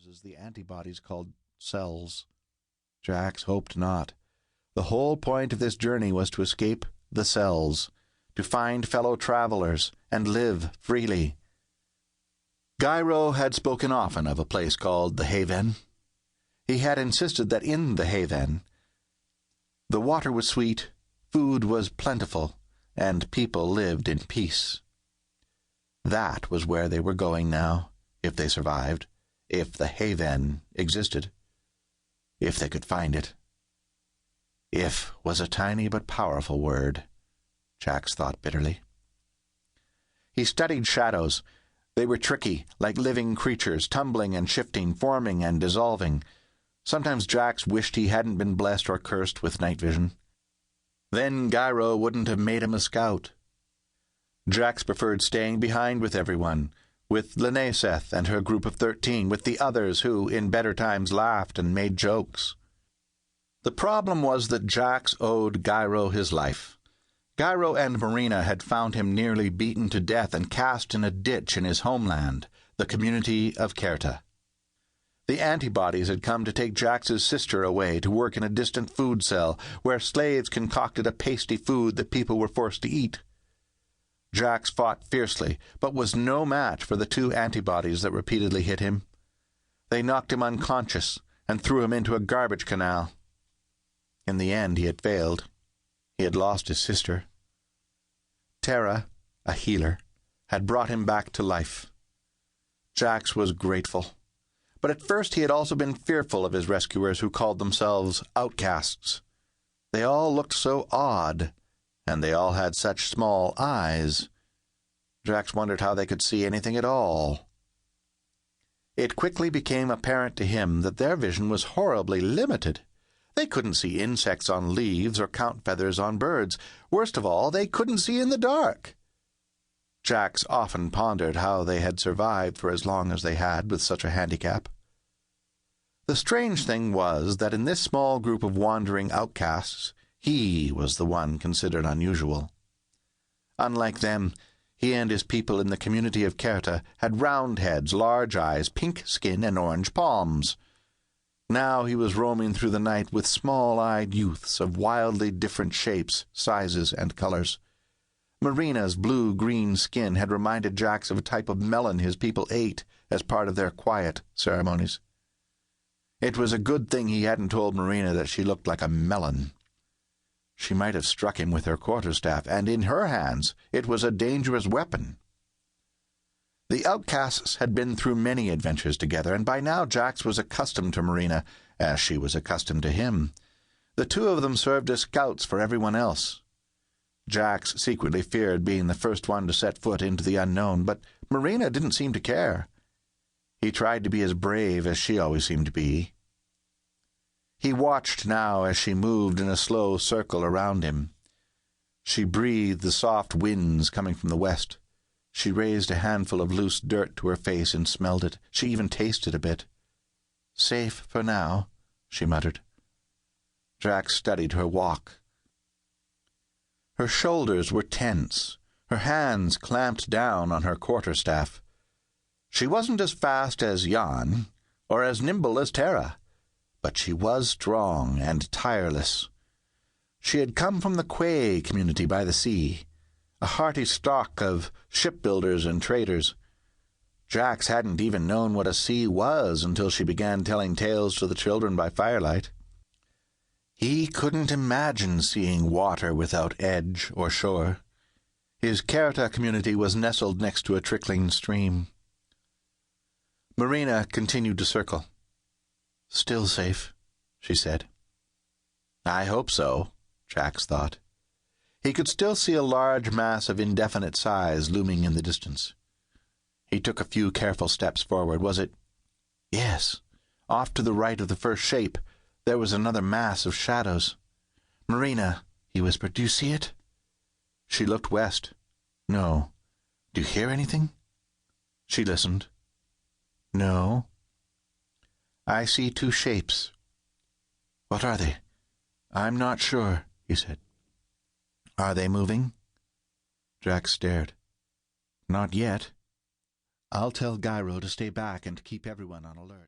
as the antibodies called cells. Jax hoped not. The whole point of this journey was to escape the cells, to find fellow travelers, and live freely. Gyro had spoken often of a place called the HayVen. He had insisted that in the HayVen, the water was sweet, food was plentiful, and people lived in peace. That was where they were going now, if they survived, if the HayVen existed, if they could find it. If was a tiny but powerful word, Jax thought bitterly. He studied shadows. They were tricky, like living creatures, tumbling and shifting, forming and dissolving. Sometimes Jax wished he hadn't been blessed or cursed with night vision. Then Gyro wouldn't have made him a scout. Jax preferred staying behind with everyone, with Lurks and her group of 13, with the others who, in better times, laughed and made jokes. The problem was that Jax owed Gyro his life. Gyro and Marina had found him nearly beaten to death and cast in a ditch in his homeland, the community of Kerta. The Antibodies had come to take Jax's sister away to work in a distant food cell where slaves concocted a pasty food that people were forced to eat. Jax fought fiercely, but was no match for the 2 Antibodies that repeatedly hit him. They knocked him unconscious and threw him into a garbage canal. In the end, he had failed. He had lost his sister. Terra, a healer, had brought him back to life. Jax was grateful. But at first he had also been fearful of his rescuers who called themselves Outcasts. They all looked so odd, and they all had such small eyes. Jax wondered how they could see anything at all. It quickly became apparent to him that their vision was horribly limited. They couldn't see insects on leaves or count feathers on birds. Worst of all, they couldn't see in the dark. Jax often pondered how they had survived for as long as they had with such a handicap. The strange thing was that in this small group of wandering outcasts, he was the one considered unusual. Unlike them, he and his people in the community of Kerta had round heads, large eyes, pink skin, and orange palms. Now he was roaming through the night with small-eyed youths of wildly different shapes, sizes, and colors. Marina's blue-green skin had reminded Jax of a type of melon his people ate as part of their quiet ceremonies. It was a good thing he hadn't told Marina that she looked like a melon. She might have struck him with her quarterstaff, and in her hands it was a dangerous weapon. The Outcasts had been through many adventures together, and by now Jax was accustomed to Marina, as she was accustomed to him. The 2 of them served as scouts for everyone else. Jax secretly feared being the first one to set foot into the unknown, but Marina didn't seem to care. He tried to be as brave as she always seemed to be. He watched now as she moved in a slow circle around him. She breathed the soft winds coming from the west. She raised a handful of loose dirt to her face and smelled it. She even tasted a bit. "Safe for now," she muttered. Jax studied her walk. Her shoulders were tense, her hands clamped down on her quarterstaff. She wasn't as fast as Jan, or as nimble as Terra, but she was strong and tireless. She had come from the Quay community by the sea, a hearty stock of shipbuilders and traders. Jax hadn't even known what a sea was until she began telling tales to the children by firelight. He couldn't imagine seeing water without edge or shore. His Kerta community was nestled next to a trickling stream. Marina continued to circle. "Still safe," she said. "I hope so," Jax thought. He could still see a large mass of indefinite size looming in the distance. He took a few careful steps forward. Was it? Yes. Off to the right of the first shape, there was another mass of shadows. "Marina," he whispered, "do you see it?" She looked west. "No." "Do you hear anything?" She listened. "No." "I see 2 shapes." "What are they?" "I'm not sure," he said. "Are they moving?" Jax stared. "Not yet. I'll tell Gyro to stay back and keep everyone on alert."